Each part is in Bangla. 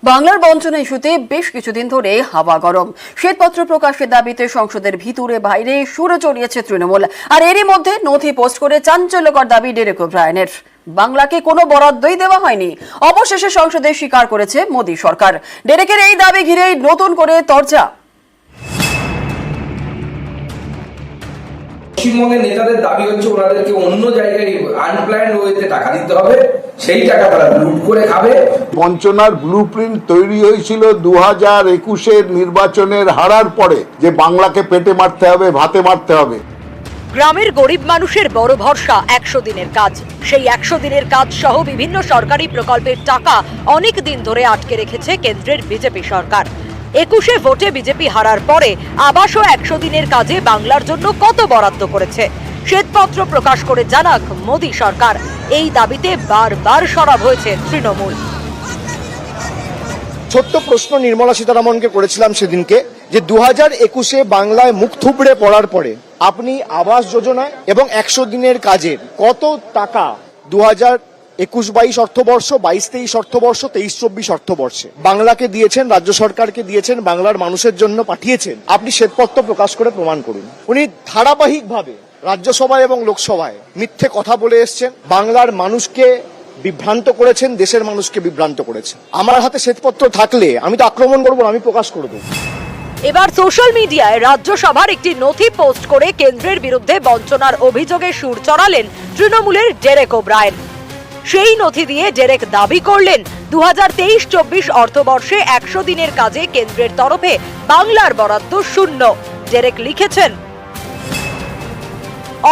বাংলার বঞ্চনা ইস্যুতে বেশ কিছুদিন ধরে হাওয়া গরম। শ্বেতপত্র প্রকাশের দাবিতে সংসদের ভিতরে বাইরে সুরে চড়িয়েছে তৃণমূল। আর এরই মধ্যে নথি পোস্ট করে চাঞ্চল্যকর দাবি ডেরেক ওব্রায়েনের। বাংলাকে কোনো বরাদ্দই দেওয়া হয়নি। অবশেষে সংসদে স্বীকার করেছে মোদী সরকার। ডেরেকের এই দাবি ঘিরেই নতুন করে তরজা। পশ্চিমবঙ্গের নেতাদের দাবি হচ্ছে ওনাদেরকে অন্য জায়গায় আনপ্ল্যান্ড ওয়েতে টাকা দিতে হবে, সেই টাকা তারা লুট করে খাবে। বঞ্চনার ব্লুপ্রিন্ট তৈরি হয়েছিল 2021-এর নির্বাচনের হারার পরে, যে বাংলাকে পেটে মারতে হবে, ভাতে মারতে হবে। গ্রামের গরিব মানুষের বড় ভরসা 100 দিনের কাজ। সেই 100 দিনের কাজ সহ বিভিন্ন সরকারি প্রকল্পের টাকা অনেক দিন ধরে আটকে রেখেছে কেন্দ্রের বিজেপি সরকার। 21-এ ভোটে বিজেপি হারার পরে আবাসও 100 দিনের কাজে বাংলার জন্য কত বরাদ্দ করেছে শ্বেতপত্র প্রকাশ করে জানাক মোদী সরকার। এই দাবিতে বারবার সরব হয়েছে তৃণমূল। ছোট্ট প্রশ্ন নির্মলা সীতারামনকে করেছিলাম সেদিনকে, যে 2021-এ বাংলায় মুখ থুবড়ে পড়ার পরে আপনি আবাস যোজনা এবং 100 দিনের কাজের কত টাকা 2021-22 অর্থবর্ষ, 22-23 অর্থবর্ষ, 23-24 অর্থবর্ষে বাংলাকে দিয়েছেন, রাজ্য সরকারকে দিয়েছেন, বাংলার মানুষের জন্য পাঠিয়েছেন? আপনি শ্বেতপত্র প্রকাশ করে প্রমাণ করুন। উনি ধারাবাহিকভাবে রাজ্যসভায় এবং লোকসভায় মিথ্যে কথা বলে এসছেন, বাংলার মানুষকে বিভ্রান্ত করেছেন, দেশের মানুষকে বিভ্রান্ত করেছেন। আমার হাতে শ্বেতপত্র থাকলে আমি তো আক্রমণ করবো, আমি প্রকাশ করব। এবার সোশ্যাল মিডিয়ায় রাজ্যসভার একটি নথি পোস্ট করে কেন্দ্রের বিরুদ্ধে বঞ্চনার অভিযোগে সুর চড়ালেন তৃণমূলের ডেরেক ওব্রায়েন। সেই নথি দিয়ে ডেরেক দাবি করলেন 2023-24 অর্থবর্ষে 100 দিনের কাজে কেন্দ্রের তরফে বাংলার বরাদ্দ শূন্য। ডেরেক লিখেছেন,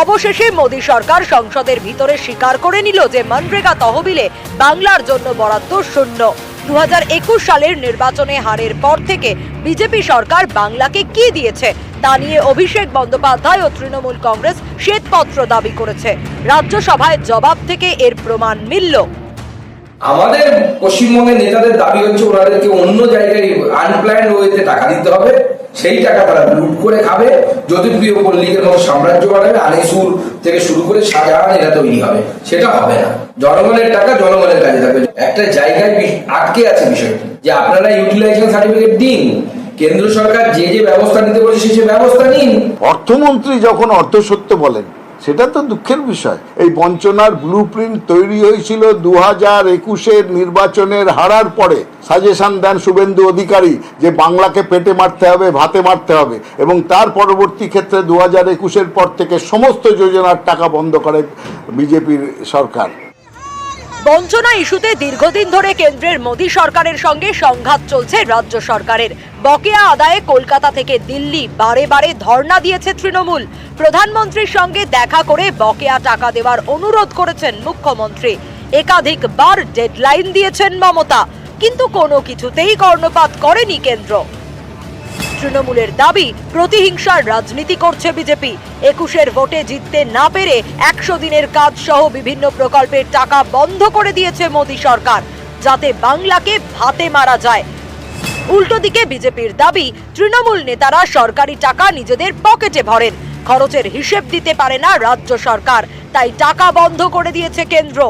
অবশেষে মোদী সরকার সংসদের ভিতরে স্বীকার করে নিল যে মনরেগা তহবিলে বাংলার জন্য বরাদ্দ শূন্য। 2021 সালের নির্বাচনে হারের পর থেকে বিজেপি সরকার বাংলাকে কি দিয়েছে তা নিয়ে অভিষেক বন্দ্যোপাধ্যায় ও তৃণমূল কংগ্রেস শ্বেতপত্র দাবি করেছে। রাজ্যসভায় জবাব থেকে এর প্রমাণ মিলল। আমাদের পশ্চিমবঙ্গের নেতাদের দাবি হচ্ছে ওনাদেরকে অন্য জায়গায় আনপ্ল্যান্ড ওয়েতে টাকা দিতে হবে, সেই টাকা তারা লুট করে খাবে। জ্যোতিপ্রিয় পল্লিকের মতো সাম্রাজ্য বাড়াবে, আনিসুর থেকে শুরু করে শাহজাহান এরা তৈরি হবে। সেটা হবে না। জনগণের টাকা জনগণের কাজে থাকবে। একটা জায়গায় আটকে আছে বিষয়টি, যে আপনারা ইউটিলাইজেশন সার্টিফিকেট দিন, কেন্দ্র সরকার যে যে ব্যবস্থা নিতে বলেছে সে ব্যবস্থা নিন। অর্থমন্ত্রী যখন অর্ধসত্য বলেন, সেটা তো দুঃখের বিষয়। এই বঞ্চনার ব্লুপ্রিন্ট তৈরি হয়েছিল 2021-এর নির্বাচনের হারার পরে। সাজেশন দেন শুভেন্দু অধিকারী যে বাংলাকে পেটে মারতে হবে, ভাতে মারতে হবে, এবং তার পরবর্তী ক্ষেত্রে 2021-এর পর থেকে সমস্ত যোজনার টাকা বন্ধ করে বিজেপির সরকার। বঞ্চনা ইস্যুতে দীর্ঘদিন ধরে কেন্দ্রের মোদী সরকারের সঙ্গে সংঘাত চলছে রাজ্য সরকারের। বকেয়া আদায়ে কলকাতা থেকে দিল্লি বারে বারে ধর্ণা দিয়েছে তৃণমূল। প্রধানমন্ত্রীর সঙ্গে দেখা করে বকেয়া টাকা দেওয়ার অনুরোধ করেছেন মুখ্যমন্ত্রী। একাধিকবার ডেডলাইন দিয়েছেন মমতা, কিন্তু কোনো কিছুতেই কর্ণপাত করেনি কেন্দ্র। তৃণমূলের দাবি, প্রতিহিংসার রাজনীতি করছে বিজেপি। 21-এর ভোটে জিততে না পেরে 100 দিনের কাজ সহ বিভিন্ন প্রকল্পের টাকা বন্ধ করে দিয়েছে মোদী সরকার, যাতে বাংলাকে ভাতে মারা যায়। উল্টো দিকে বিজেপির দাবি, তৃণমূল নেতারা সরকারি টাকা নিজেদের পকেটে ভরেন, খরচের হিসেব দিতে পারে না রাজ্য সরকার, তাই টাকা বন্ধ করে দিয়েছে কেন্দ্র।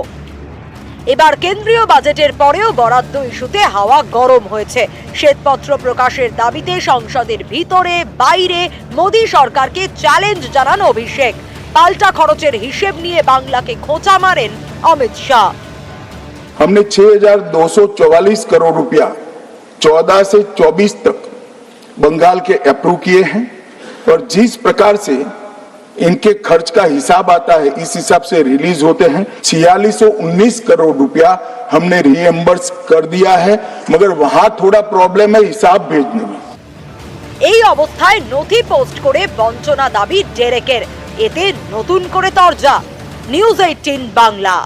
এবার কেন্দ্রীয় বাজেটের পরেও বরাদ্দ ইস্যুতে হাওয়া গরম হয়েছে। শ্বেতপত্র প্রকাশের দাবিতে সংসদের ভিতরে বাইরে মোদী সরকারকে চ্যালেঞ্জ জানান অভিষেক। পাল্টা খরচের হিসেব নিয়ে বাংলাকে খোঁচা মারেন অমিত শাহ। हमने 6,244 करोड़ रुपया 14 से 24 तक बंगाल के अप्रूव किए हैं, और जिस प्रकार से इनके खर्च का हिसाब आता है इस हिसाब से रिलीज होते हैं। 4619 करोड़ रुपया हमने रीएम्बर्स कर दिया है, मगर वहां थोड़ा प्रॉब्लम है हिसाब भेजने में। এই অবস্থায় নথি পোস্ট করে বঞ্চনা দাবি ডেরেকের। এতে নতুন করে তরজা। নিউজ 18 বাংলা।